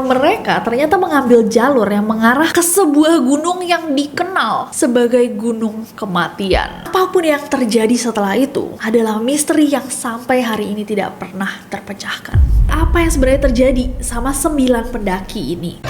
Mereka ternyata mengambil jalur yang mengarah ke sebuah gunung yang dikenal sebagai Gunung Kematian. Apapun yang terjadi setelah itu adalah misteri yang sampai hari ini tidak pernah terpecahkan. Apa yang sebenarnya terjadi sama 9 pendaki ini?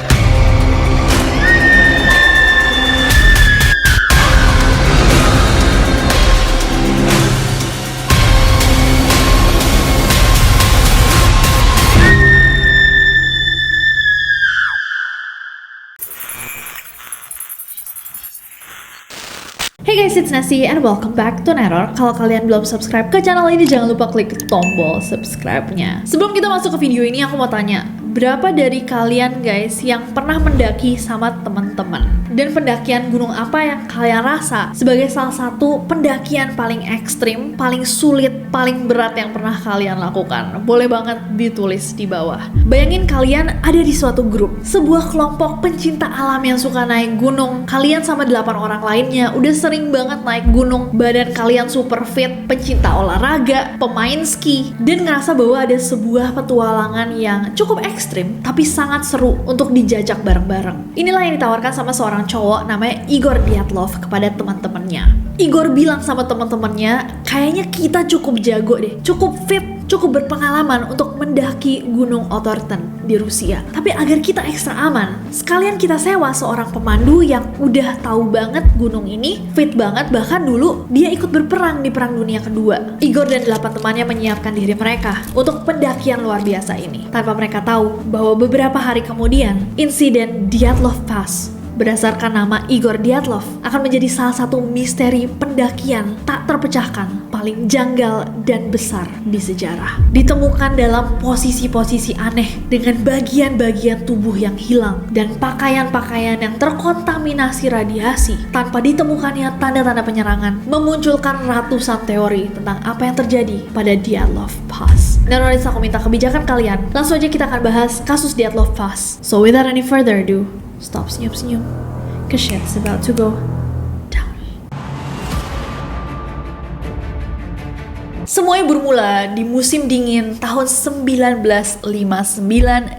Hey guys, it's Nasi and welcome back to Neror. Kalau kalian belum subscribe ke channel ini, jangan lupa klik tombol subscribe-nya. Sebelum kita masuk ke video ini, aku mau tanya, berapa dari kalian guys yang pernah mendaki sama teman-teman? Dan pendakian gunung apa yang kalian rasa sebagai salah satu pendakian paling ekstrim, paling sulit, paling berat yang pernah kalian lakukan? Boleh banget ditulis di bawah. Bayangin kalian ada di suatu grup, sebuah kelompok pencinta alam yang suka naik gunung. Kalian sama 8 orang lainnya udah sering banget naik gunung, badan kalian super fit, pencinta olahraga, pemain ski, dan ngerasa bahwa ada sebuah petualangan yang cukup ekstrim tapi sangat seru untuk dijajak bareng-bareng. Inilah yang ditawarkan sama seorang cowok namanya Igor Dyatlov kepada teman-temannya. Igor bilang sama teman-temannya, kayaknya kita cukup jago deh, cukup fit, cukup berpengalaman untuk mendaki Gunung Otorten di Rusia. Tapi agar kita ekstra aman, sekalian kita sewa seorang pemandu yang udah tahu banget gunung ini, fit banget, bahkan dulu dia ikut berperang di Perang Dunia Kedua. Igor dan 8 temannya menyiapkan diri mereka untuk pendakian luar biasa ini. Tanpa mereka tahu bahwa beberapa hari kemudian, insiden Dyatlov Pass berdasarkan nama Igor Dyatlov akan menjadi salah satu misteri pendakian tak terpecahkan paling janggal dan besar di sejarah. Ditemukan dalam posisi-posisi aneh dengan bagian-bagian tubuh yang hilang dan pakaian-pakaian yang terkontaminasi radiasi tanpa ditemukannya tanda-tanda penyerangan, memunculkan ratusan teori tentang apa yang terjadi pada Dyatlov Pass. Dan aku minta kebijakan kalian, langsung aja kita akan bahas kasus Dyatlov Pass. So without any further ado, stop senyum-senyum, cause shit's about to go down. Semuanya bermula di musim dingin tahun 1959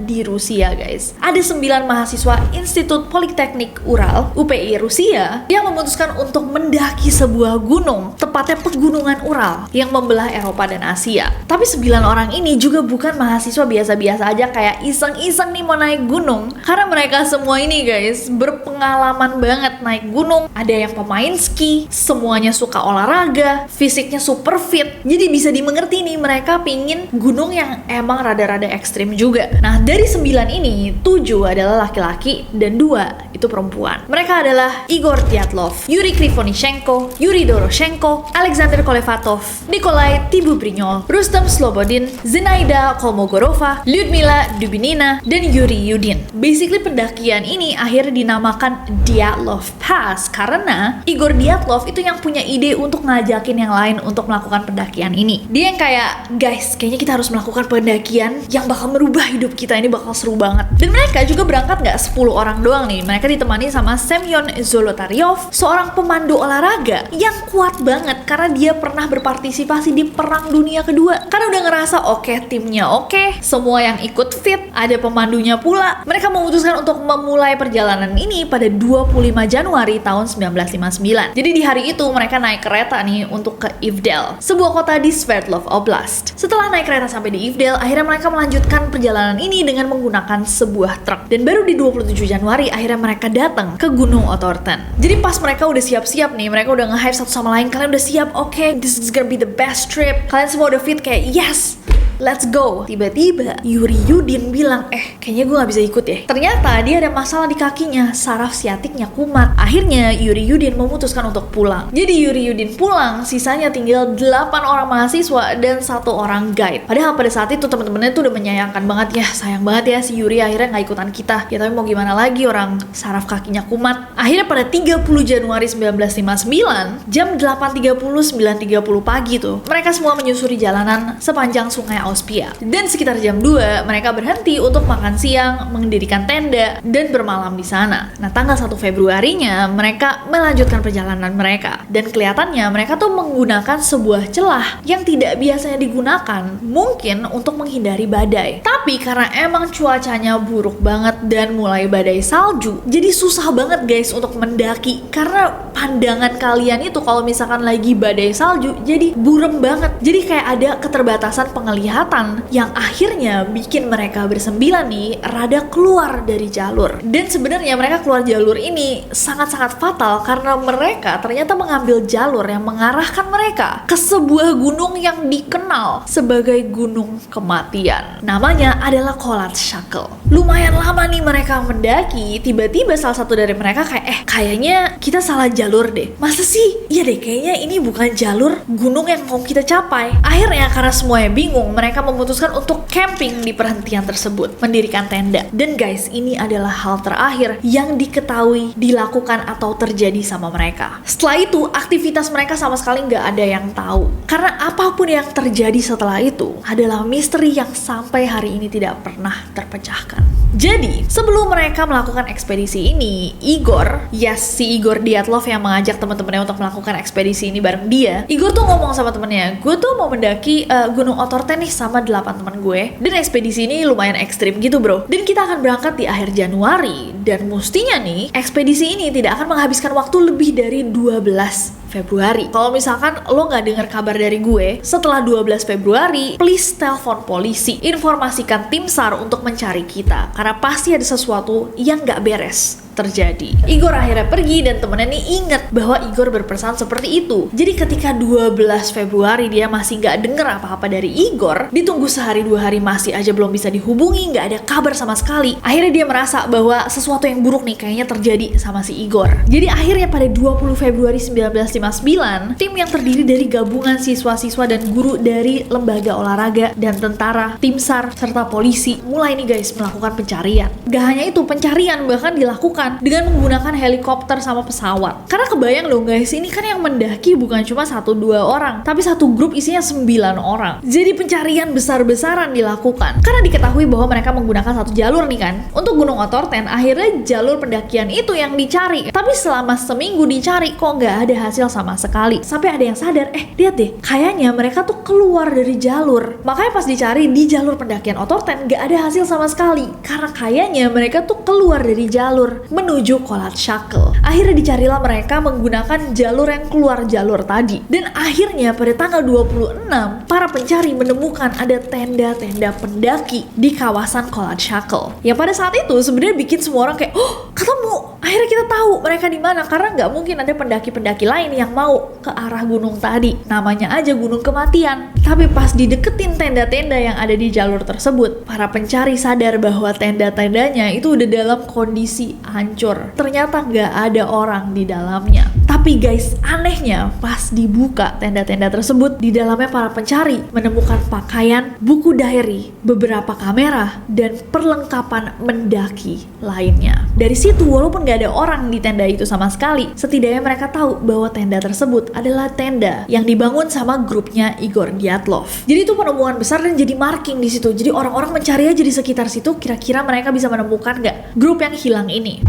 di Rusia guys. Ada 9 mahasiswa Institut Politeknik Ural, UPI Rusia, yang memutuskan untuk mendaki sebuah gunung, tepatnya pegunungan Ural, yang membelah Eropa dan Asia. Tapi 9 orang ini juga bukan mahasiswa biasa-biasa aja kayak iseng-iseng nih mau naik gunung. Karena mereka semua ini guys, berpengalaman banget naik gunung. Ada yang pemain ski, semuanya suka olahraga, fisiknya super fit. Jadi bisa dimengerti nih, mereka pingin gunung yang emang rada-rada ekstrim juga. Nah, dari 9 ini, 7 adalah laki-laki dan 2 itu perempuan. Mereka adalah Igor Dyatlov, Yuri Krivonishenko, Yuri Doroshenko, Alexander Kolevatov, Nikolai Tibubrinol, Rustem Slobodin, Zenaida Kolmogorova, Lyudmila Dubinina, dan Yuri Yudin. Basically pendakian ini akhirnya dinamakan Dyatlov Pass karena Igor Dyatlov itu yang punya ide untuk ngajakin yang lain untuk melakukan pendakian ini. Dia yang kayak, guys, kayaknya kita harus melakukan pendakian yang bakal merubah hidup kita, ini bakal seru banget. Dan mereka juga berangkat nggak 10 orang doang nih. Mereka ditemani sama Semyon Zolotaryov, seorang pemandu olahraga yang kuat banget karena dia pernah berpartisipasi di Perang Dunia Kedua. Karena udah ngerasa oke, timnya oke, semua yang ikut fit, ada pemandunya pula. Mereka memutuskan untuk memulai perjalanan ini pada 25 Januari tahun 1959. Jadi di hari itu mereka naik kereta nih untuk ke Ivdel, sebuah kota di Sverdlov Oblast. Setelah naik kereta sampai di Ivdel, akhirnya mereka melanjutkan perjalanan ini dengan menggunakan sebuah truk. Dan baru di 27 Januari akhirnya mereka datang ke Gunung Otorten. Jadi pas mereka udah siap-siap nih, mereka udah nge-hype satu sama lain, kalian udah siap, oke, this is gonna be the best trip. Kalian semua udah fit kayak, yes, let's go. Tiba-tiba Yuri Yudin bilang, kayaknya gue gak bisa ikut ya. Ternyata dia ada masalah di kakinya, saraf siatiknya kumat. Akhirnya Yuri Yudin memutuskan untuk pulang. Jadi Yuri Yudin pulang, sisanya tinggal 8 orang mahasiswa dan 1 orang guide. Padahal pada saat itu teman-temannya tuh udah menyayangkan banget, ya sayang banget ya si Yuri akhirnya gak ikutan kita. Ya tapi mau gimana lagi, orang saraf kakinya kumat. Akhirnya pada 30 Januari 1959, jam 8.30, 9.30 pagi tuh, mereka semua menyusuri jalanan sepanjang sungai Auspia. Dan sekitar jam 2, mereka berhenti untuk makan siang, mendirikan tenda, dan bermalam di sana. Nah, tanggal 1 Februarinya, mereka melanjutkan perjalanan mereka. Dan kelihatannya mereka tuh menggunakan sebuah celah yang tidak biasanya digunakan, mungkin untuk menghindari badai. Tapi karena emang cuacanya buruk banget dan mulai badai salju, jadi susah banget guys untuk mendaki. Karena pandangan kalian itu kalau misalkan lagi badai salju, jadi burem banget. Jadi kayak ada keterbatasan penglihatan yang akhirnya bikin mereka bersembilan nih rada keluar dari jalur. Dan sebenarnya mereka keluar jalur ini sangat-sangat fatal karena mereka ternyata mengambil jalur yang mengarahkan mereka ke sebuah gunung yang dikenal sebagai Gunung Kematian. Namanya adalah Kholat Syakhl. Lumayan lama nih mereka mendaki, tiba-tiba salah satu dari mereka kayak kayaknya kita salah jalur deh. Masa sih? Iya deh, kayaknya ini bukan jalur gunung yang mau kita capai. Akhirnya karena semuanya bingung, mereka memutuskan untuk camping di perhentian tersebut, mendirikan tenda. Dan guys, ini adalah hal terakhir yang diketahui dilakukan atau terjadi sama mereka. Setelah itu, aktivitas mereka sama sekali nggak ada yang tahu. Karena apapun yang terjadi setelah itu adalah misteri yang sampai hari ini tidak pernah terpecahkan. Jadi, sebelum mereka melakukan ekspedisi ini, Igor, si Igor Dyatlov yang mengajak teman-temannya untuk melakukan ekspedisi ini bareng dia, Igor tuh ngomong sama temennya, gue tuh mau mendaki Gunung Otorten nih sama 8 teman gue, dan ekspedisi ini lumayan ekstrim gitu bro, dan kita akan berangkat di akhir Januari, dan mestinya nih, ekspedisi ini tidak akan menghabiskan waktu lebih dari 12 Februari. Kalau misalkan lo nggak dengar kabar dari gue setelah 12 Februari, please telepon polisi, informasikan tim SAR untuk mencari kita, karena pasti ada sesuatu yang nggak beres terjadi. Igor akhirnya pergi dan temennya nih inget bahwa Igor berpesan seperti itu. Jadi ketika 12 Februari dia masih nggak denger apa-apa dari Igor, ditunggu sehari 2 hari masih aja belum bisa dihubungi, nggak ada kabar sama sekali. Akhirnya dia merasa bahwa sesuatu yang buruk nih kayaknya terjadi sama si Igor. Jadi akhirnya pada 20 Februari 1959, tim yang terdiri dari gabungan siswa-siswa dan guru dari lembaga olahraga dan tentara, tim SAR, serta polisi mulai nih guys melakukan pencarian. Gak hanya itu, pencarian bahkan dilakukan dengan menggunakan helikopter sama pesawat. Karena kebayang loh guys, ini kan yang mendaki bukan cuma 1-2 orang, tapi satu grup isinya 9 orang. Jadi pencarian besar-besaran dilakukan. Karena diketahui bahwa mereka menggunakan satu jalur nih kan. Untuk Gunung Otorten, akhirnya jalur pendakian itu yang dicari. Tapi selama seminggu dicari kok nggak ada hasil sama sekali. Sampai ada yang sadar, lihat deh, kayaknya mereka tuh keluar dari jalur. Makanya pas dicari di jalur pendakian Otorten nggak ada hasil sama sekali. Karena kayaknya mereka tuh keluar dari jalur menuju Kholat Syakhl. Akhirnya dicarilah mereka menggunakan jalur yang keluar jalur tadi. Dan akhirnya pada tanggal 26, para pencari menemukan ada tenda-tenda pendaki di kawasan Kholat Syakhl. Yang pada saat itu sebenarnya bikin semua orang kayak, ketemu! Akhirnya kita tahu mereka di mana, karena nggak mungkin ada pendaki-pendaki lain yang mau ke arah gunung tadi. Namanya aja Gunung Kematian. Tapi pas dideketin tenda-tenda yang ada di jalur tersebut, para pencari sadar bahwa tenda-tendanya itu udah dalam kondisi hancur. Ternyata nggak ada orang di dalamnya. Tapi guys, anehnya pas dibuka tenda-tenda tersebut, di dalamnya para pencari menemukan pakaian, buku diary, beberapa kamera, dan perlengkapan mendaki lainnya. Dari situ, walaupun nggak ada orang di tenda itu sama sekali, setidaknya mereka tahu bahwa tenda tersebut adalah tenda yang dibangun sama grupnya Igor Dyatlov. Jadi itu penemuan besar dan jadi marking di situ. Jadi orang-orang mencari aja di sekitar situ, kira-kira mereka bisa menemukan nggak grup yang hilang ini.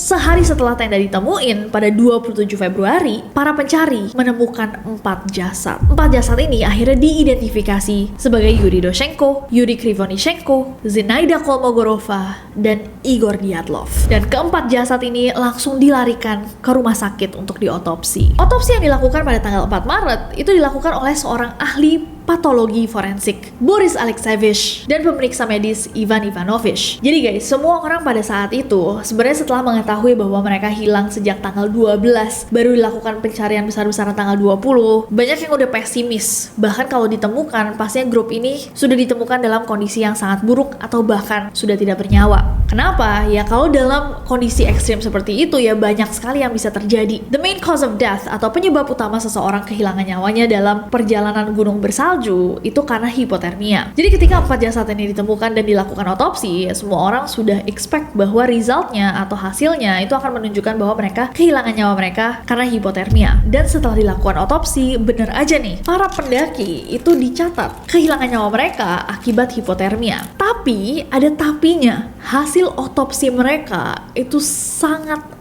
Sehari setelah tenda ditemuin, pada 27 Februari, para pencari menemukan 4 jasad. 4 jasad ini akhirnya diidentifikasi sebagai Yuri Doshenko, Yuri Krivonishenko, Zinaida Kolmogorova, dan Igor Dyatlov. Dan keempat jasad ini langsung dilarikan ke rumah sakit untuk diotopsi. Otopsi yang dilakukan pada tanggal 4 Maret itu dilakukan oleh seorang ahli patologi forensik, Boris Alexeyevich, dan pemeriksa medis Ivan Ivanovich. Jadi guys, semua orang pada saat itu sebenarnya setelah mengetahui bahwa mereka hilang sejak tanggal 12, baru dilakukan pencarian besar-besaran tanggal 20, banyak yang udah pesimis. Bahkan kalau ditemukan, pastinya grup ini sudah ditemukan dalam kondisi yang sangat buruk atau bahkan sudah tidak bernyawa. Kenapa? Ya kalau dalam kondisi ekstrim seperti itu ya banyak sekali yang bisa terjadi. The main cause of death atau penyebab utama seseorang kehilangan nyawanya dalam perjalanan gunung bersalju salju itu karena hipotermia. Jadi ketika 4 jasad ini ditemukan dan dilakukan otopsi, semua orang sudah expect bahwa resultnya atau hasilnya itu akan menunjukkan bahwa mereka kehilangan nyawa mereka karena hipotermia. Dan setelah dilakukan otopsi, bener aja nih, para pendaki itu dicatat kehilangan nyawa mereka akibat hipotermia. Tapi ada tapinya, hasil otopsi mereka itu sangat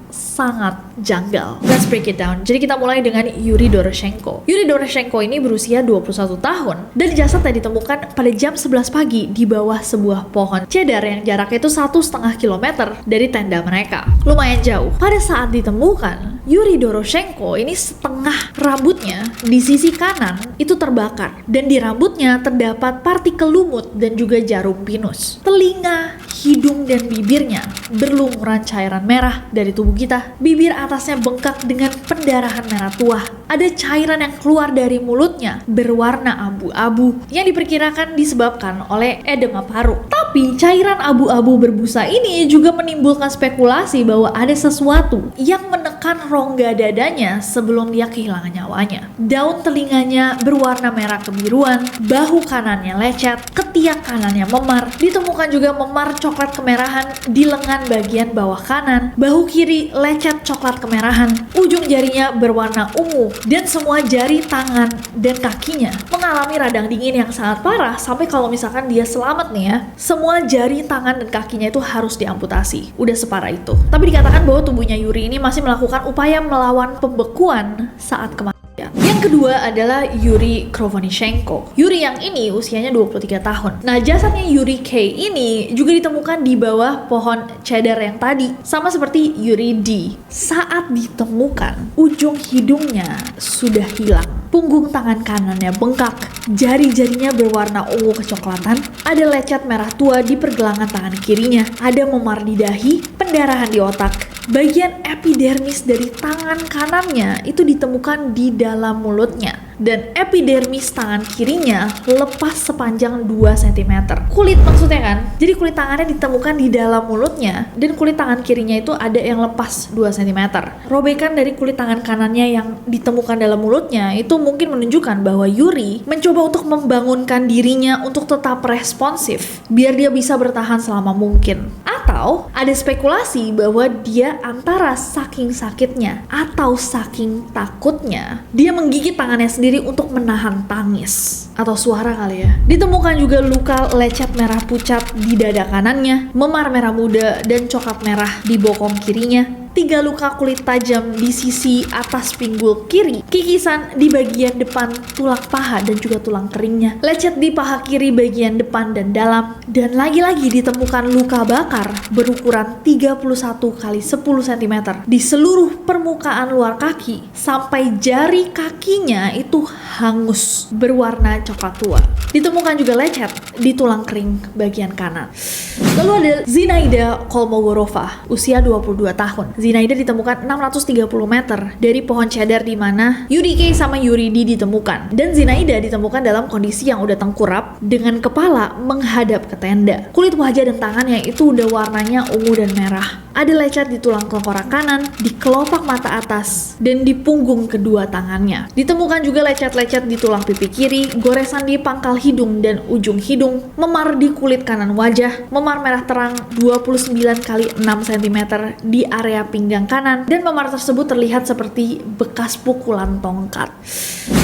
janggal. Let's break it down. Jadi kita mulai dengan Yuri Doroshenko. Yuri Doroshenko ini berusia 21 tahun dan jasadnya ditemukan pada jam 11 pagi di bawah sebuah pohon cedar yang jaraknya itu 1,5 kilometer dari tenda mereka. Lumayan jauh. Pada saat ditemukan, Yuri Doroshenko ini setengah rambutnya di sisi kanan itu terbakar dan di rambutnya terdapat partikel lumut dan juga jarum pinus. Telinga, hidung, dan bibirnya berlumuran cairan merah dari tubuh kita. Bibir atasnya bengkak dengan pendarahan merah tua. Ada cairan yang keluar dari mulutnya berwarna abu-abu yang diperkirakan disebabkan oleh edema paru. Tapi cairan abu-abu berbusa ini juga menimbulkan spekulasi bahwa ada sesuatu yang menekan rongga dadanya sebelum dia kehilangan nyawanya. Daun telinganya berwarna merah kebiruan, bahu kanannya lecet, ketiak kanannya memar, ditemukan juga memar coklat kemerahan di lengan bagian bawah kanan, bahu kiri lecet coklat kemerahan, ujung jarinya berwarna ungu, dan semua jari tangan dan kakinya mengalami radang dingin yang sangat parah sampai kalau misalkan dia selamat nih ya, semua jari tangan dan kakinya itu harus diamputasi. Udah separah itu. Tapi dikatakan bahwa tubuhnya Yuri ini masih melakukan upaya melawan pembekuan saat kematian. Yang kedua adalah Yuri Krivonischenko. Yuri yang ini usianya 23 tahun. Nah, jasadnya Yuri K ini juga ditemukan di bawah pohon cedar yang tadi, sama seperti Yuri D. Saat ditemukan, ujung hidungnya sudah hilang. Punggung tangan kanannya bengkak, jari-jarinya berwarna ungu kecoklatan, ada lecet merah tua di pergelangan tangan kirinya, ada memar di dahi, pendarahan di otak. Bagian epidermis dari tangan kanannya itu ditemukan di dalam mulutnya. Dan epidermis tangan kirinya lepas sepanjang 2 cm. Kulit maksudnya kan? Jadi kulit tangannya ditemukan di dalam mulutnya dan kulit tangan kirinya itu ada yang lepas 2 cm. Robekan dari kulit tangan kanannya yang ditemukan dalam mulutnya itu mungkin menunjukkan bahwa Yuri mencoba untuk membangunkan dirinya untuk tetap responsif biar dia bisa bertahan selama mungkin. Atau ada spekulasi bahwa dia antara saking sakitnya atau saking takutnya dia menggigit tangannya sendiri untuk menahan tangis atau suara kali ya. Ditemukan juga luka lecet merah pucat di dada kanannya, memar merah muda dan coklat merah di bokong kirinya. 3 luka kulit tajam di sisi atas pinggul kiri, kikisan di bagian depan tulang paha dan juga tulang keringnya, lecet di paha kiri bagian depan dan dalam, dan lagi-lagi ditemukan luka bakar berukuran 31 x 10 cm di seluruh permukaan luar kaki sampai jari kakinya itu hangus berwarna coklat tua. Ditemukan juga lecet di tulang kering bagian kanan. Lalu ada Zinaida Kolmogorova, usia 22 tahun. Zinaida ditemukan 630 meter dari pohon cedar di mana Yuri K sama Yuri D ditemukan. Dan Zinaida ditemukan dalam kondisi yang udah tengkurap dengan kepala menghadap ke tenda. Kulit wajah dan tangannya itu udah warnanya ungu dan merah. Ada lecet di tulang tengkorak kanan, di kelopak mata atas, dan di punggung kedua tangannya. Ditemukan juga lecet-lecet di tulang pipi kiri, goresan di pangkal hidung dan ujung hidung, memar di kulit kanan wajah, memar merah terang 29 x 6 cm di area pinggang kanan, dan memar tersebut terlihat seperti bekas pukulan tongkat.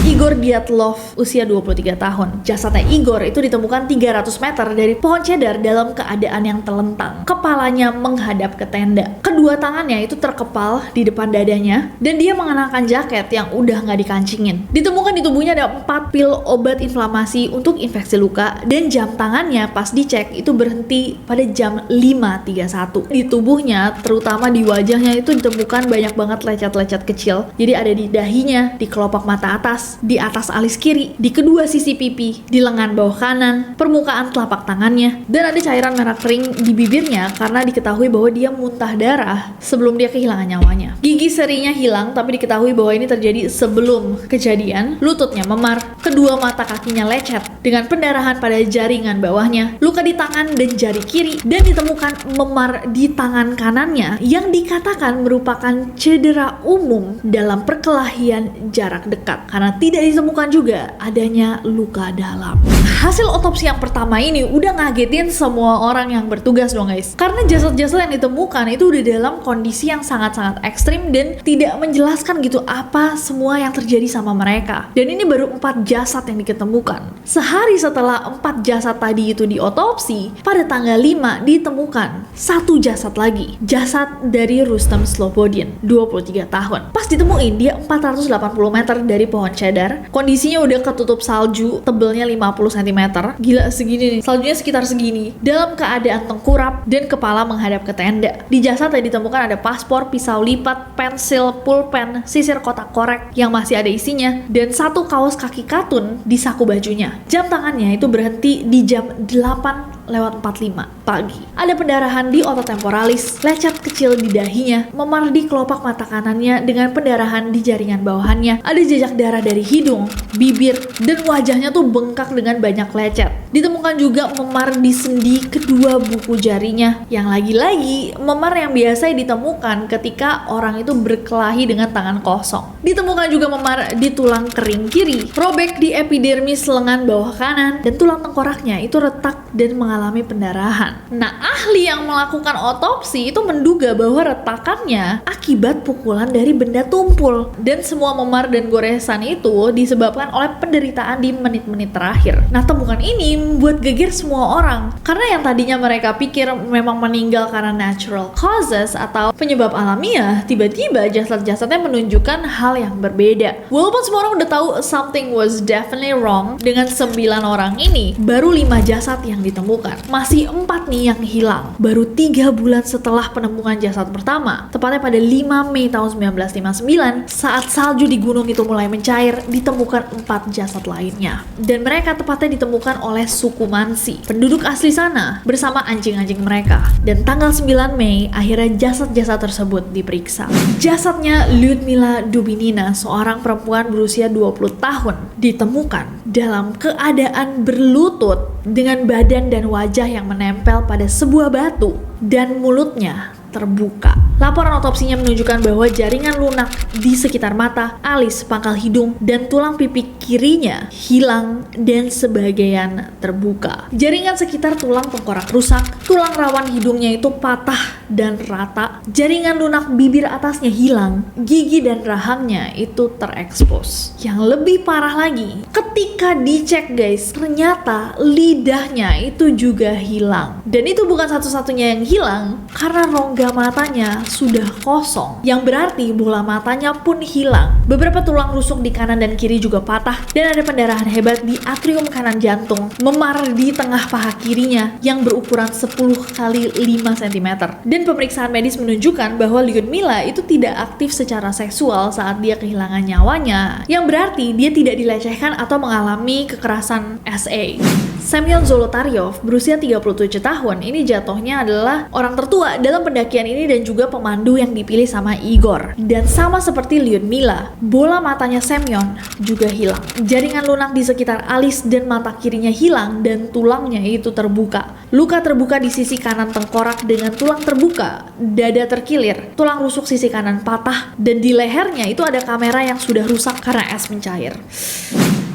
Igor Dyatlov, usia 23 tahun. Jasadnya Igor itu ditemukan 300 meter dari pohon cedar dalam keadaan yang telentang. Kepalanya menghadap ke tenda. Kedua tangannya itu terkepal di depan dadanya dan dia mengenakan jaket yang udah nggak dikancingin. Ditemukan di tubuhnya ada 4 pil obat inflamasi untuk infeksi luka dan jam tangannya pas dicek itu berhenti pada jam 5.31. Di tubuhnya, terutama di wajahnya itu ditemukan banyak banget lecet-lecet kecil. Jadi ada di dahinya, di kelopak mata atas, di atas alis kiri, di kedua sisi pipi, di lengan bawah kanan, permukaan telapak tangannya, dan ada cairan merah kering di bibirnya karena diketahui bahwa dia muntah darah sebelum dia kehilangan nyawanya. Gigi serinya hilang tapi diketahui bahwa ini terjadi sebelum kejadian. Lututnya memar, kedua mata mata kakinya lecet dengan pendarahan pada jaringan bawahnya, luka di tangan dan jari kiri, dan ditemukan memar di tangan kanannya yang dikatakan merupakan cedera umum dalam perkelahian jarak dekat karena tidak ditemukan juga adanya luka dalam. Hasil otopsi yang pertama ini udah ngagetin semua orang yang bertugas dong guys, karena jasad-jasad yang ditemukan itu udah dalam kondisi yang sangat-sangat ekstrim dan tidak menjelaskan gitu apa semua yang terjadi sama mereka. Dan ini baru 4 jasad yang diketemukan. Sehari setelah 4 jasad tadi itu diotopsi, pada tanggal 5 ditemukan 1 jasad lagi, jasad dari Rustam Slobodin, 23 tahun. Pas ditemuin dia 480 meter dari pohon cedar, kondisinya udah ketutup salju tebelnya 50 cm. Gila segini nih, saljunya sekitar segini, dalam keadaan tengkurap dan kepala menghadap ke tenda. Di jasad ditemukan ada paspor, pisau lipat, pensil, pulpen, sisir kotak korek yang masih ada isinya, dan 1 kaos kaki katun di saku bajunya. Jam tangannya itu berhenti di jam 8:45 pagi. Ada pendarahan di otot temporalis, lecet kecil di dahinya, memar di kelopak mata kanannya dengan pendarahan di jaringan bawahannya. Ada jejak darah dari hidung, bibir, dan wajahnya tuh bengkak dengan banyak lecet. Ditemukan juga memar di sendi kedua buku jarinya, yang lagi-lagi memar yang biasa ditemukan ketika orang itu berkelahi dengan tangan kosong. Ditemukan juga memar di tulang kering kiri, robek di epidermis lengan bawah kanan, dan tulang tengkoraknya itu retak dan mengalami pendarahan. Nah, ahli yang melakukan otopsi itu menduga bahwa retakannya akibat pukulan dari benda tumpul, dan semua memar dan goresan itu disebabkan oleh penderitaan di menit-menit terakhir. Nah, temukan ini membuat geger semua orang, karena yang tadinya mereka pikir memang meninggal karena natural causes atau penyebab alamiah, tiba-tiba jasad-jasadnya menunjukkan hal yang berbeda. Walaupun semua orang udah tahu something was definitely wrong dengan 9 orang ini, baru 5 jasad yang ditemukan. Masih 4 nih yang hilang. Baru 3 bulan setelah penemuan jasad pertama, tepatnya pada 5 Mei tahun 1959, saat salju di gunung itu mulai mencair, ditemukan 4 jasad lainnya. Dan mereka tepatnya ditemukan oleh suku Mansi, penduduk asli sana, bersama anjing-anjing mereka. Dan tanggal 9 Mei, akhirnya jasad-jasad tersebut diperiksa. Jasadnya Lyudmila Dubinina, seorang perempuan berusia 20 tahun, ditemukan dalam keadaan berlutut dengan badan dan wajah yang menempel pada sebuah batu dan mulutnya terbuka. Laporan otopsinya menunjukkan bahwa jaringan lunak di sekitar mata, alis, pangkal hidung, dan tulang pipi kirinya hilang dan sebagian terbuka. Jaringan sekitar tulang tengkorak rusak, tulang rawan hidungnya itu patah dan rata, jaringan lunak bibir atasnya hilang, gigi dan rahangnya itu terekspos. Yang lebih parah lagi, ketika dicek guys, ternyata lidahnya itu juga hilang. Dan itu bukan satu-satunya yang hilang, karena rongga matanya sudah kosong, yang berarti bola matanya pun hilang. Beberapa tulang rusuk di kanan dan kiri juga patah, dan ada pendarahan hebat di atrium kanan jantung, memar di tengah paha kirinya yang berukuran 10 kali 5 cm. Dan pemeriksaan medis menunjukkan bahwa Lyudmila itu tidak aktif secara seksual saat dia kehilangan nyawanya, yang berarti dia tidak dilecehkan atau mengalami kekerasan SA. Semyon Zolotaryov berusia 37 tahun, ini jatuhnya adalah orang tertua dalam pendakian ini dan juga pemandu yang dipilih sama Igor. Dan sama seperti Lyudmila, bola matanya Semyon juga hilang. Jaringan lunak di sekitar alis dan mata kirinya hilang dan tulangnya itu terbuka. Luka terbuka di sisi kanan tengkorak dengan tulang terbuka, dada terkilir, tulang rusuk sisi kanan patah, dan di lehernya itu ada kamera yang sudah rusak karena es mencair.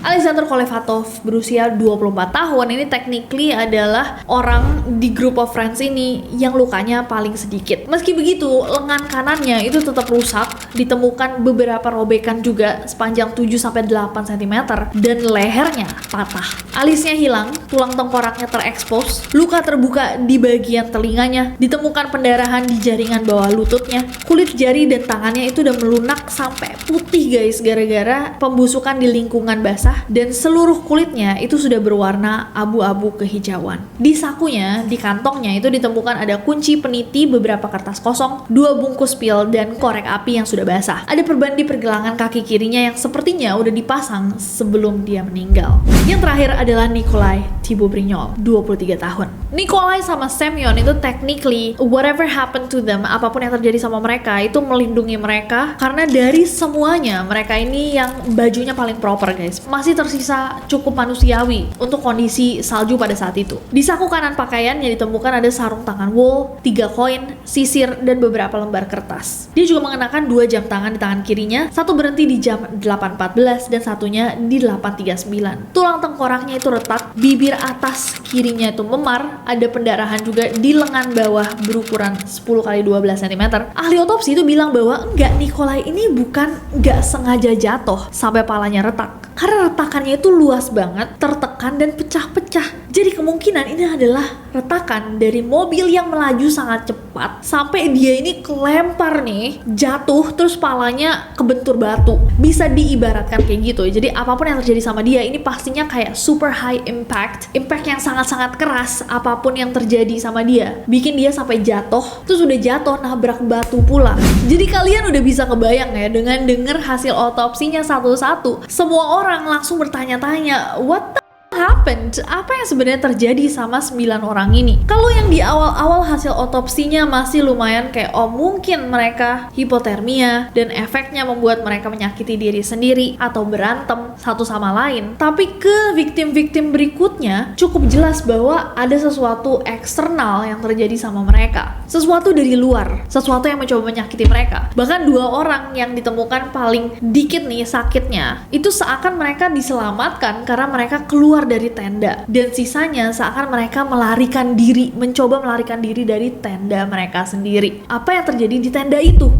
Alexander Kolevatov berusia 24 tahun, ini technically adalah orang di group of friends ini yang lukanya paling sedikit. Meski begitu, lengan kanannya itu tetap rusak, ditemukan beberapa robekan juga sepanjang 7-8 cm, dan lehernya patah. Alisnya hilang, tulang tengkoraknya terekspos, luka terbuka di bagian telinganya, ditemukan pendarahan di jaringan bawah lututnya, kulit jari dan tangannya itu udah melunak sampai putih guys, gara-gara pembusukan di lingkungan basah, dan seluruh kulitnya itu sudah berwarna abu-abu kehijauan. Di sakunya, di kantongnya itu ditemukan ada kunci peniti, beberapa kertas kosong, 2 bungkus pil, dan korek api yang sudah basah. Ada perban di pergelangan kaki kirinya yang sepertinya udah dipasang sebelum dia meninggal. Yang terakhir adalah Nikolai Thibeaux-Brignol, 23 tahun. Nikolai sama Semyon itu technically whatever happened to them, apapun yang terjadi sama mereka itu melindungi mereka, karena dari semuanya mereka ini yang bajunya paling proper guys. masih tersisa cukup manusiawi untuk kondisi salju pada saat itu. Di saku kanan pakaian yang ditemukan ada sarung tangan wool, 3 koin, sisir, dan beberapa lembar kertas. Dia juga mengenakan 2 jam tangan di tangan kirinya, satu berhenti di jam 8.14 dan satunya di 8.39. Tulang tengkoraknya itu retak, bibir atas kirinya itu memar, ada pendarahan juga di lengan bawah berukuran 10x12 cm. Ahli otopsi itu bilang bahwa enggak, Nikolai ini bukan nggak sengaja jatuh sampai palanya retak, karena retakannya itu luas banget, tertekan dan pecah-pecah. Jadi kemungkinan ini adalah retakan dari mobil yang melaju sangat cepat sampai dia ini kelempar nih, jatuh terus palanya kebentur batu. Bisa diibaratkan kayak gitu. Jadi apapun yang terjadi sama dia ini pastinya kayak super high impact yang sangat-sangat keras. Apapun yang terjadi sama dia bikin dia sampai jatuh, terus udah jatuh nabrak batu pula. Jadi kalian udah bisa kebayang ya, dengan denger hasil otopsinya satu-satu, semua orang langsung bertanya-tanya, what the happened? Apa yang sebenarnya terjadi sama 9 orang ini? Kalau yang di awal-awal hasil otopsinya masih lumayan kayak, oh mungkin mereka hipotermia dan efeknya membuat mereka menyakiti diri sendiri atau berantem satu sama lain. Tapi ke victim-victim berikutnya cukup jelas bahwa ada sesuatu eksternal yang terjadi sama mereka. Sesuatu dari luar, sesuatu yang mencoba menyakiti mereka. Bahkan 2 orang yang ditemukan paling dikit nih sakitnya, itu seakan mereka diselamatkan karena mereka keluar dari tenda, dan sisanya seakan mereka mencoba melarikan diri dari tenda mereka sendiri. Apa yang terjadi di tenda itu?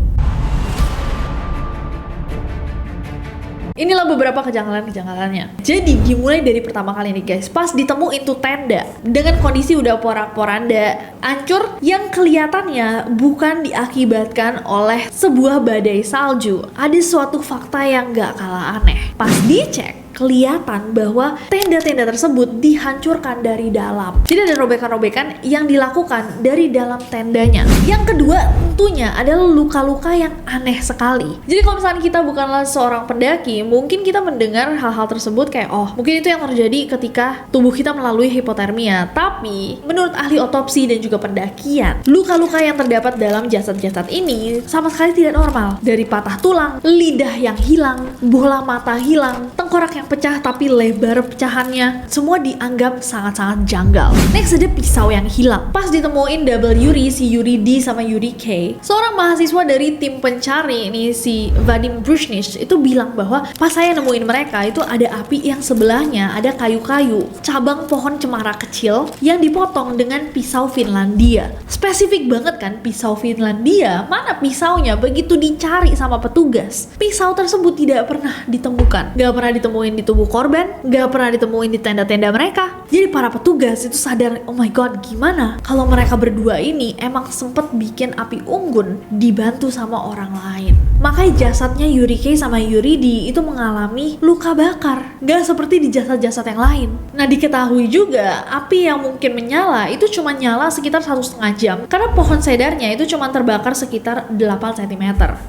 Inilah beberapa kejanggalan-kejanggalannya. Jadi dimulai dari pertama kali nih guys, pas ditemuin tuh tenda dengan kondisi udah porak-poranda, hancur, yang kelihatannya bukan diakibatkan oleh sebuah badai salju. Ada suatu fakta yang gak kalah aneh. Pas dicek, kelihatan bahwa tenda-tenda tersebut dihancurkan dari dalam. Jadi ada robekan-robekan yang dilakukan dari dalam tendanya. Yang kedua tentunya adalah luka-luka yang aneh sekali. Jadi kalau misalnya kita bukanlah seorang pendaki, mungkin kita mendengar hal-hal tersebut kayak, oh mungkin itu yang terjadi ketika tubuh kita melalui hipotermia. Tapi menurut ahli otopsi dan juga pendakian, luka-luka yang terdapat dalam jasad-jasad ini sama sekali tidak normal. Dari patah tulang, lidah yang hilang, bola mata hilang, tengkorak yang pecah tapi lebar pecahannya, semua dianggap sangat-sangat janggal. Next ada pisau yang hilang. Pas ditemuin double Yuri, si Yuri D sama Yuri K, seorang mahasiswa dari tim pencari ini, si Vadim Brushnich, itu bilang bahwa pas saya nemuin mereka itu ada api yang sebelahnya ada kayu-kayu, cabang pohon cemara kecil yang dipotong dengan pisau Finlandia. Spesifik banget kan pisau Finlandia, mana pisaunya? Begitu dicari sama petugas, pisau tersebut tidak pernah ditemukan. Gak pernah ditemuin di tubuh korban, gak pernah ditemuin di tenda-tenda mereka. Jadi para petugas itu sadar, oh my god, gimana kalau mereka berdua ini emang sempet bikin api unggun dibantu sama orang lain. Makanya jasadnya Yuri K sama Yuri D itu mengalami luka bakar, gak seperti di jasad-jasad yang lain. Nah diketahui juga api yang mungkin menyala itu cuma nyala sekitar 1,5 jam karena pohon sedarnya itu cuma terbakar sekitar 8 cm.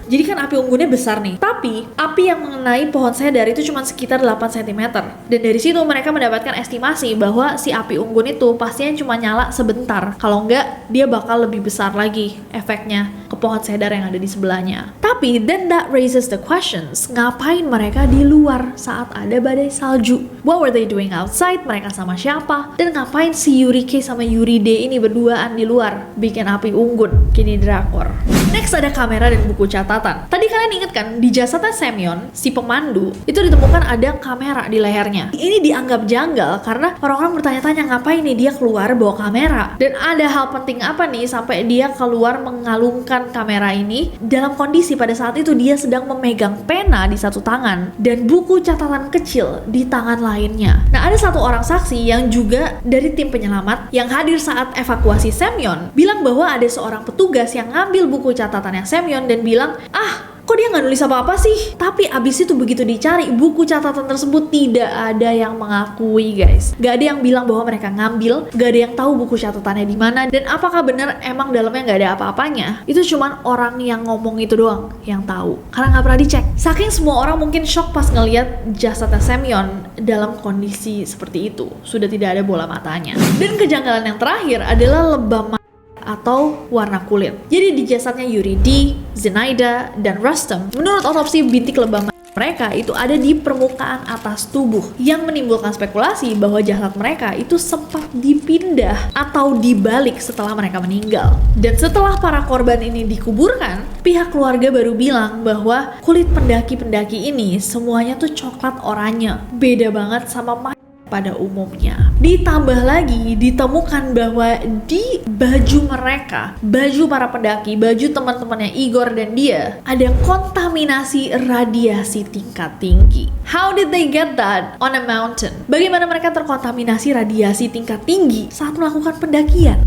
Jadi kan api unggunnya besar nih, tapi api yang mengenai pohon sedar itu cuma sekitar 8 cm. Dan dari situ mereka mendapatkan estimasi bahwa si api unggun itu pastinya cuma nyala sebentar. Kalau enggak, dia bakal lebih besar lagi efeknya ke pohon sedar yang ada di sebelahnya. Tapi then that raises the questions, ngapain mereka di luar saat ada badai salju? What were they doing outside? Mereka sama siapa? Dan ngapain si Yuri K sama Yuri D ini berduaan di luar bikin api unggun? Kini drakor. Next ada kamera dan buku catatan. Tadi kalian inget kan, di jasadnya Semyon, si pemandu, itu ditemukan ada kamera di lehernya. Ini dianggap janggal karena orang-orang bertanya-tanya ngapain nih dia keluar bawa kamera. Dan ada hal penting apa nih sampai dia keluar mengalungkan kamera ini dalam kondisi pada saat itu dia sedang memegang pena di satu tangan dan buku catatan kecil di tangan lainnya. Nah ada satu orang saksi yang juga dari tim penyelamat yang hadir saat evakuasi Semyon bilang bahwa ada seorang petugas yang ngambil buku catatannya Semyon dan bilang, kok dia nggak nulis apa-apa sih? Tapi abis itu begitu dicari, buku catatan tersebut tidak ada yang mengakui guys. Gak ada yang bilang bahwa mereka ngambil, gak ada yang tahu buku catatannya di mana, dan apakah benar emang dalamnya nggak ada apa-apanya. Itu cuman orang yang ngomong itu doang yang tahu, karena nggak pernah dicek. Saking semua orang mungkin shock pas ngelihat jasadnya Semyon dalam kondisi seperti itu, sudah tidak ada bola matanya. Dan kejanggalan yang terakhir adalah lebam atau warna kulit. Jadi di jasadnya Yuri D, Zenaida, dan Rustem, menurut otopsi bintik lebam mereka itu ada di permukaan atas tubuh, yang menimbulkan spekulasi bahwa jasad mereka itu sempat dipindah atau dibalik setelah mereka meninggal. Dan setelah para korban ini dikuburkan, pihak keluarga baru bilang bahwa kulit pendaki-pendaki ini semuanya tuh coklat oranye, beda banget sama pada umumnya. Ditambah lagi ditemukan bahwa di baju mereka, baju para pendaki, baju teman-temannya Igor dan dia, ada kontaminasi radiasi tingkat tinggi. How did they get that on a mountain? Bagaimana mereka terkontaminasi radiasi tingkat tinggi saat melakukan pendakian?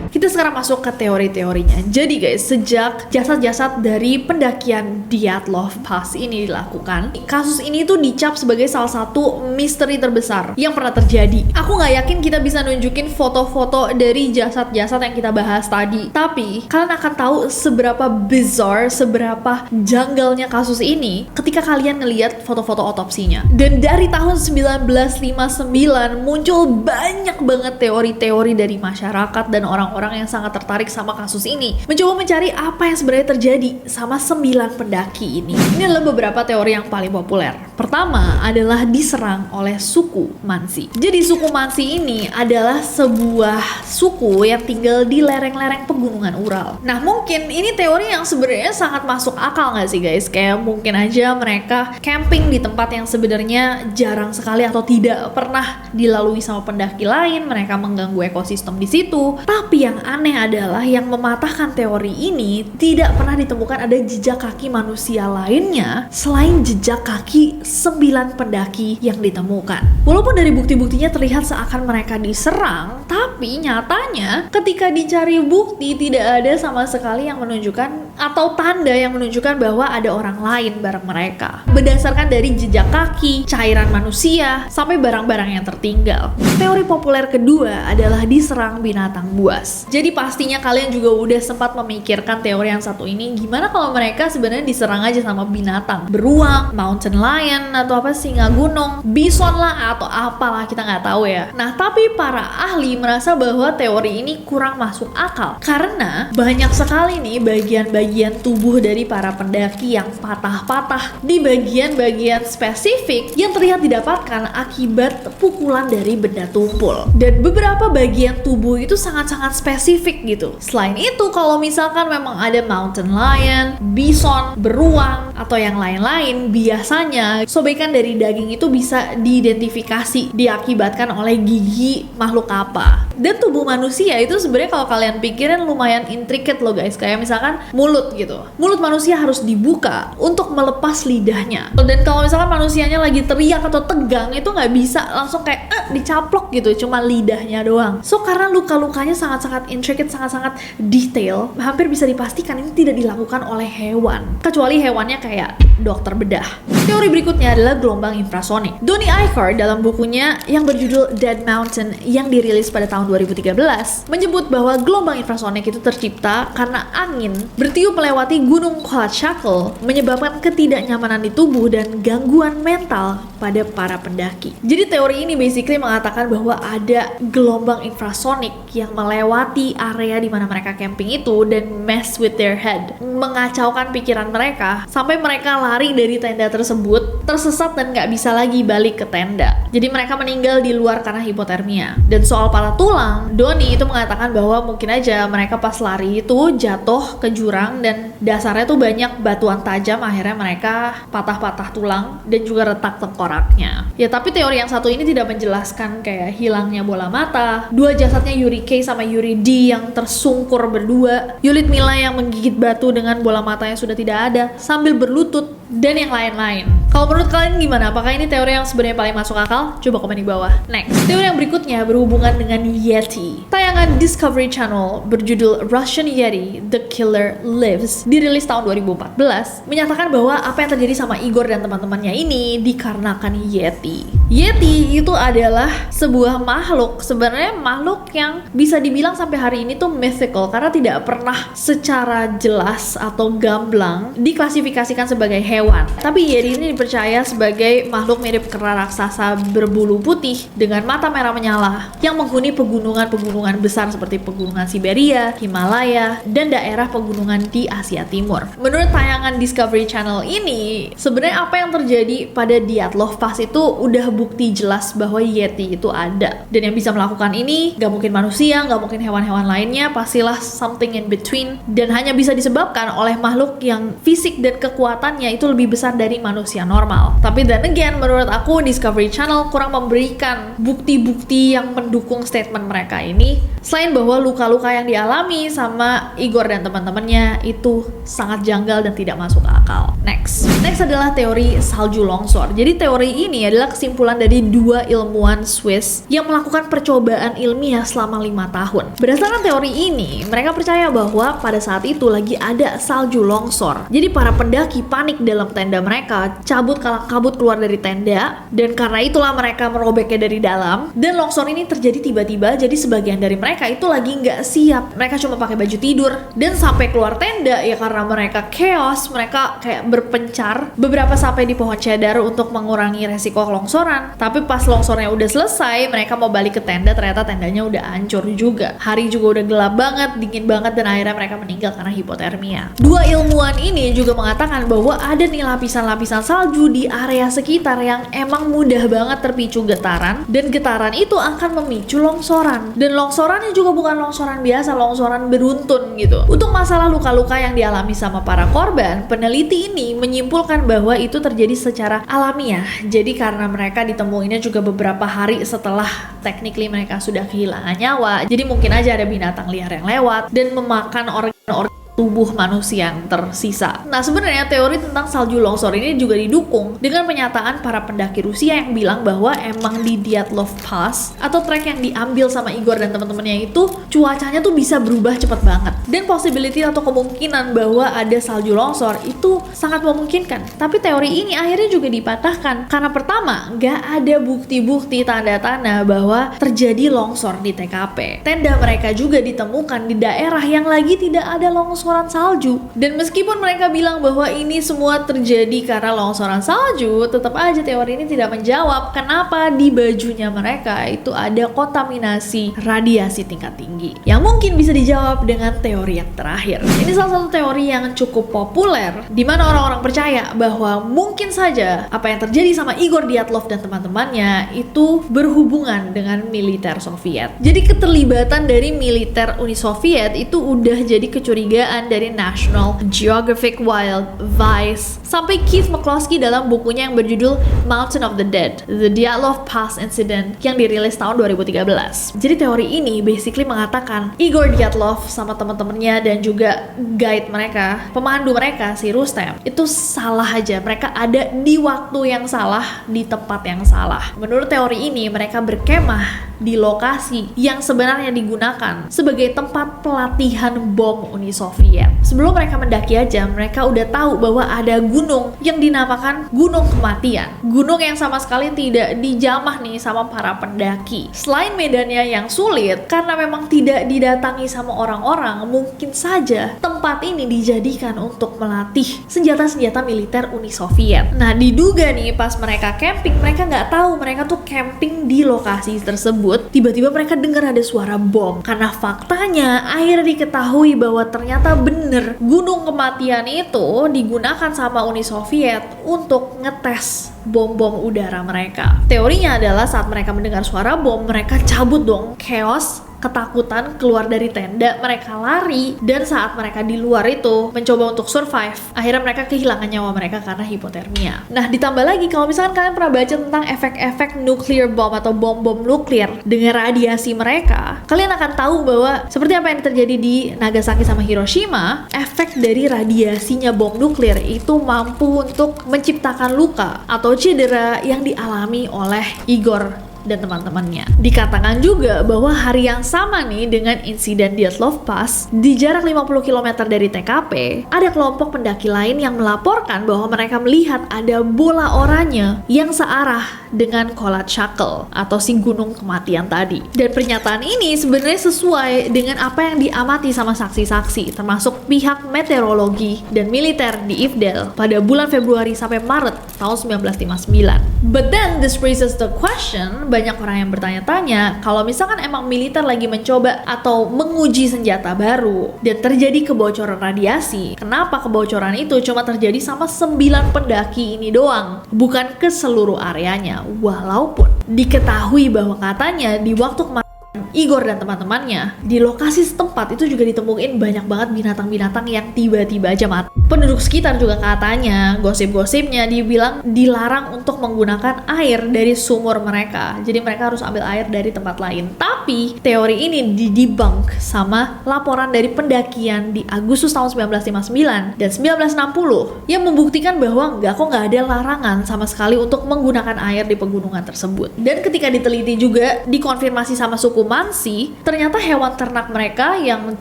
Kita sekarang masuk ke teori-teorinya. Jadi guys, sejak jasad-jasad dari pendakian Dyatlov Pass ini dilakukan, kasus ini tuh dicap sebagai salah satu misteri terbesar yang pernah terjadi. Aku nggak yakin kita bisa nunjukin foto-foto dari jasad-jasad yang kita bahas tadi. Tapi, kalian akan tahu seberapa bizarre, seberapa janggalnya kasus ini ketika kalian ngelihat foto-foto otopsinya. Dan dari tahun 1959 muncul banyak banget teori-teori dari masyarakat dan orang-orang yang sangat tertarik sama kasus ini, mencoba mencari apa yang sebenarnya terjadi sama 9 pendaki ini. Ini adalah beberapa teori yang paling populer. Pertama adalah diserang oleh suku Mansi. Jadi suku Mansi ini adalah sebuah suku yang tinggal di lereng-lereng pegunungan Ural. Nah, mungkin ini teori yang sebenarnya sangat masuk akal nggak sih guys? Kayak mungkin aja mereka camping di tempat yang sebenarnya jarang sekali atau tidak pernah dilalui sama pendaki lain, mereka mengganggu ekosistem di situ. Tapi yang aneh adalah yang mematahkan teori ini, tidak pernah ditemukan ada jejak kaki manusia lainnya selain jejak kaki 9 pendaki yang ditemukan. Walaupun dari bukti-buktinya terlihat seakan mereka diserang, tapi nyatanya ketika dicari bukti tidak ada sama sekali yang menunjukkan atau tanda yang menunjukkan bahwa ada orang lain bareng mereka. Berdasarkan dari jejak kaki, cairan manusia, sampai barang-barang yang tertinggal. Teori populer kedua adalah diserang binatang buas. Jadi pastinya kalian juga udah sempat memikirkan teori yang satu ini, gimana kalau mereka sebenarnya diserang aja sama binatang, beruang, mountain lion, atau apa, singa gunung, bison lah, atau apalah, kita nggak tahu ya. Nah, tapi para ahli merasa bahwa teori ini kurang masuk akal karena banyak sekali nih bagian-bagian tubuh dari para pendaki yang patah-patah di bagian-bagian spesifik yang terlihat didapatkan akibat pukulan dari benda tumpul. Dan beberapa bagian tubuh itu sangat-sangat spesifik gitu. Selain itu, kalau misalkan memang ada mountain lion, bison, beruang, atau yang lain-lain, biasanya sobekan dari daging itu bisa diidentifikasi diakibatkan oleh gigi makhluk apa. Dan tubuh manusia itu sebenarnya kalau kalian pikirin lumayan intricate loh guys. Kayak misalkan mulut gitu. Mulut manusia harus dibuka untuk melepas lidahnya. Dan kalau misalkan manusianya lagi teriak atau tegang, itu nggak bisa langsung kayak dicaplok gitu, cuma lidahnya doang. So karena luka-lukanya sangat-sangat intricate, sangat-sangat detail, hampir bisa dipastikan ini tidak dilakukan oleh hewan. Kecuali hewannya kayak dokter bedah. Teori berikutnya adalah gelombang infrasonik. Donny Eichar dalam bukunya yang berjudul Dead Mountain yang dirilis pada tahun 2013 menyebut bahwa gelombang infrasonik itu tercipta karena angin bertiup melewati gunung Coachella menyebabkan ketidaknyamanan di tubuh dan gangguan mental pada para pendaki. Jadi teori ini basically mengatakan bahwa ada gelombang infrasonik yang melewati area di mana mereka camping itu dan mess with their head, mengacaukan pikiran mereka sampai mereka lari dari tenda tersebut, tersesat dan nggak bisa lagi balik ke tenda. Jadi mereka meninggal di luar karena hipotermia. Dan soal patah tulang, Donny itu mengatakan bahwa mungkin aja mereka pas lari itu jatuh ke jurang dan dasarnya tuh banyak batuan tajam, akhirnya mereka patah-patah tulang dan juga retak tengkoraknya. Ya tapi teori yang satu ini tidak menjelaskan kayak hilangnya bola mata, dua jasadnya Yuri K sama Yuri D yang tersungkur berdua, Yulit Mila yang menggigit batu dengan bola mata yang sudah tidak ada sambil berlutut, dan yang lain-lain. Kalau menurut kalian gimana? Apakah ini teori yang sebenarnya paling masuk akal? Coba komen di bawah. Next, teori yang berikutnya berhubungan dengan Yeti. Tayangan Discovery Channel berjudul Russian Yeti, The Killer Lives, dirilis tahun 2014, menyatakan bahwa apa yang terjadi sama Igor dan teman-temannya ini dikarenakan Yeti. Yeti itu adalah sebuah makhluk, sebenarnya makhluk yang bisa dibilang sampai hari ini tuh mythical karena tidak pernah secara jelas atau gamblang diklasifikasikan sebagai hewan. Tapi Yeti ini dipercaya sebagai makhluk mirip kera raksasa berbulu putih dengan mata merah menyala yang menghuni pegunungan-pegunungan besar seperti pegunungan Siberia, Himalaya, dan daerah pegunungan di Asia Timur. Menurut tayangan Discovery Channel ini, sebenarnya apa yang terjadi pada Dyatlov Pass itu udah bukti jelas bahwa Yeti itu ada. Dan yang bisa melakukan ini gak mungkin manusia, gak mungkin hewan-hewan lainnya, pastilah something in between, dan hanya bisa disebabkan oleh makhluk yang fisik dan kekuatannya itu lebih besar dari manusia normal. Tapi then again, menurut aku Discovery Channel kurang memberikan bukti-bukti yang mendukung statement mereka ini, selain bahwa luka-luka yang dialami sama Igor dan teman-temannya itu sangat janggal dan tidak masuk akal. Next adalah teori salju longsor. Jadi teori ini adalah kesimpulan dari dua ilmuwan Swiss yang melakukan percobaan ilmiah selama 5 tahun. Berdasarkan teori ini, mereka percaya bahwa pada saat itu lagi ada salju longsor. Jadi para pendaki panik dalam tenda mereka, cabut kalang kabut keluar dari tenda, dan karena itulah mereka merobeknya dari dalam. Dan longsor ini terjadi tiba-tiba, jadi sebagian dari mereka itu lagi nggak siap. Mereka cuma pakai baju tidur, dan sampai keluar tenda ya karena mereka chaos, mereka kayak berpencar. Beberapa sampai di pohon cedar untuk mengurangi resiko longsoran. Tapi pas longsornya udah selesai, mereka mau balik ke tenda, ternyata tendanya udah hancur juga. Hari juga udah gelap banget, dingin banget, dan akhirnya mereka meninggal karena hipotermia. Dua ilmuwan ini juga mengatakan bahwa ada nih lapisan-lapisan salju di area sekitar yang emang mudah banget terpicu getaran, dan getaran itu akan memicu longsoran. Dan longsorannya juga bukan longsoran biasa, longsoran beruntun gitu. Untuk masalah luka-luka yang dialami sama para korban, peneliti ini menyimpulkan bahwa itu terjadi secara alamiah. Jadi karena mereka ditemuinnya juga beberapa hari setelah technically mereka sudah kehilangan nyawa, jadi mungkin aja ada binatang liar yang lewat dan memakan organ-organ tubuh manusia yang tersisa. Nah, sebenarnya teori tentang salju longsor ini juga didukung dengan pernyataan para pendaki Rusia yang bilang bahwa emang di Dyatlov Pass atau trek yang diambil sama Igor dan teman-temannya itu cuacanya tuh bisa berubah cepat banget. Dan possibility atau kemungkinan bahwa ada salju longsor itu sangat memungkinkan. Tapi teori ini akhirnya juga dipatahkan karena pertama, nggak ada bukti-bukti tanda-tanda bahwa terjadi longsor di TKP. Tenda mereka juga ditemukan di daerah yang lagi tidak ada longsor salju. Dan meskipun mereka bilang bahwa ini semua terjadi karena longsoran salju, tetap aja teori ini tidak menjawab kenapa di bajunya mereka itu ada kontaminasi radiasi tingkat tinggi. Yang mungkin bisa dijawab dengan teori yang terakhir. Ini salah satu teori yang cukup populer, di mana orang-orang percaya bahwa mungkin saja apa yang terjadi sama Igor Dyatlov dan teman-temannya itu berhubungan dengan militer Soviet. Jadi keterlibatan dari militer Uni Soviet itu udah jadi kecurigaan dari National Geographic, Wild, Vice, sampai Keith McCloskey dalam bukunya yang berjudul Mountain of the Dead, The Dyatlov Pass Incident, yang dirilis tahun 2013. Jadi teori ini basically mengatakan Igor Dyatlov sama teman-temannya dan juga guide mereka, pemandu mereka, si Rustem, itu salah aja. Mereka ada di waktu yang salah, di tempat yang salah. Menurut teori ini, mereka berkemah di lokasi yang sebenarnya digunakan sebagai tempat pelatihan bom Uni Soviet. Sebelum mereka mendaki aja, mereka udah tahu bahwa ada gunung yang dinamakan Gunung Kematian. Gunung yang sama sekali tidak dijamah nih sama para pendaki. Selain medannya yang sulit, karena memang tidak didatangi sama orang-orang, mungkin saja tempat ini dijadikan untuk melatih senjata-senjata militer Uni Soviet. Nah, diduga nih pas mereka camping, mereka nggak tahu mereka tuh camping di lokasi tersebut. Tiba-tiba mereka dengar ada suara bom. Karena faktanya akhirnya diketahui bahwa ternyata bener Gunung Kematian itu digunakan sama Uni Soviet untuk ngetes bom-bom udara mereka. Teorinya adalah saat mereka mendengar suara bom, mereka cabut dong, chaos, ketakutan, keluar dari tenda, mereka lari, dan saat mereka di luar itu mencoba untuk survive, akhirnya mereka kehilangan nyawa mereka karena hipotermia. Nah, ditambah lagi kalau misalkan kalian pernah baca tentang efek-efek nuclear bomb atau bom-bom nuklir dengan radiasi mereka, kalian akan tahu bahwa seperti apa yang terjadi di Nagasaki sama Hiroshima, efek dari radiasinya bom nuklir itu mampu untuk menciptakan luka atau cedera yang dialami oleh Igor dan teman-temannya. Dikatakan juga bahwa hari yang sama nih dengan insiden Dyatlov Pass, di jarak 50 km dari TKP, ada kelompok pendaki lain yang melaporkan bahwa mereka melihat ada bola oranye yang searah dengan Kholat-Syakhl atau si gunung kematian tadi. Dan pernyataan ini sebenarnya sesuai dengan apa yang diamati sama saksi-saksi, termasuk pihak meteorologi dan militer di Ifdel pada bulan Februari sampai Maret tahun 1959. But then this raises the question, banyak orang yang bertanya-tanya kalau misalkan emang militer lagi mencoba atau menguji senjata baru dan terjadi kebocoran radiasi, kenapa kebocoran itu cuma terjadi sama 9 pendaki ini doang, bukan ke seluruh areanya, walaupun diketahui bahwa katanya di waktu kemarin Igor dan teman-temannya di lokasi setempat itu juga ditemuin banyak banget binatang-binatang yang tiba-tiba aja mati. Penduduk sekitar juga katanya, gosip-gosipnya dibilang dilarang untuk menggunakan air dari sumur mereka. Jadi mereka harus ambil air dari tempat lain. Tapi teori ini didebunk sama laporan dari pendakian di Agustus tahun 1959 dan 1960 yang membuktikan bahwa nggak ada larangan sama sekali untuk menggunakan air di pegunungan tersebut. Dan ketika diteliti juga dikonfirmasi sama suku Mansi, ternyata hewan ternak mereka yang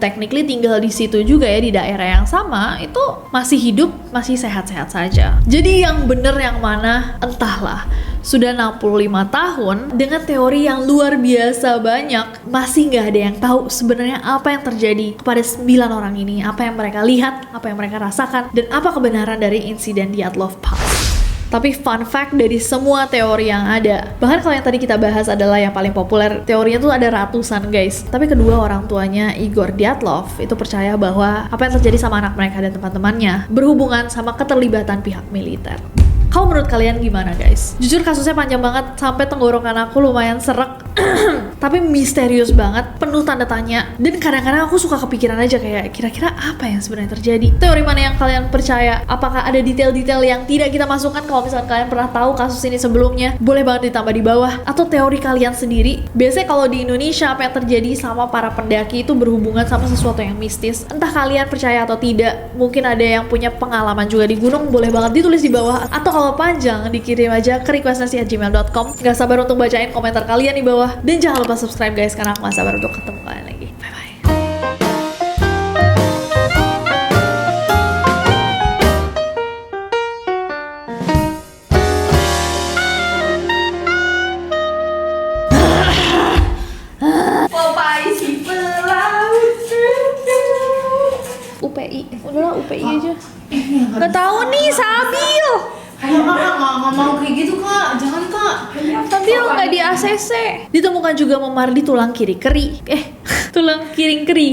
technically tinggal di situ juga ya, di daerah yang sama, itu masih hidup, masih sehat-sehat saja. Jadi yang bener yang mana entahlah. Sudah 65 tahun dengan teori yang luar biasa banyak, masih nggak ada yang tahu sebenarnya apa yang terjadi kepada 9 orang ini, apa yang mereka lihat, apa yang mereka rasakan, dan apa kebenaran dari insiden Dyatlov Pass. Tapi fun fact dari semua teori yang ada, bahkan kalau yang tadi kita bahas adalah yang paling populer, teorinya tuh ada ratusan guys. Tapi kedua orang tuanya Igor Dyatlov itu percaya bahwa apa yang terjadi sama anak mereka dan teman-temannya berhubungan sama keterlibatan pihak militer. Kalau menurut kalian gimana guys? Jujur kasusnya panjang banget, sampai tenggorokan aku lumayan serak. Tapi misterius banget, penuh tanda tanya. Dan kadang-kadang aku suka kepikiran aja kayak kira-kira apa yang sebenarnya terjadi. Teori mana yang kalian percaya? Apakah ada detail-detail yang tidak kita masukkan? Kalau misalkan kalian pernah tahu kasus ini sebelumnya, boleh banget ditambah di bawah. Atau teori kalian sendiri. Biasanya kalau di Indonesia apa yang terjadi sama para pendaki itu berhubungan sama sesuatu yang mistis. Entah kalian percaya atau tidak. Mungkin ada yang punya pengalaman juga di gunung, boleh banget ditulis di bawah. Atau kalau panjang, dikirim aja ke requestnasi@gmail.com. Gak sabar untuk bacain komentar kalian di bawah. Dan jangan lupa subscribe guys, karena aku gak sabar untuk ketemu kalian lagi. Bye bye. Popeye si pelaut. UPI, udahlah UPI aja. Gak tahu nih, Sabil. Ayo kak, nggak mau kayak gitu kak, jangan kak. Sabil nggak di ACC. Ditemukan juga memar di tulang kiri keri. Tulang kiring keri.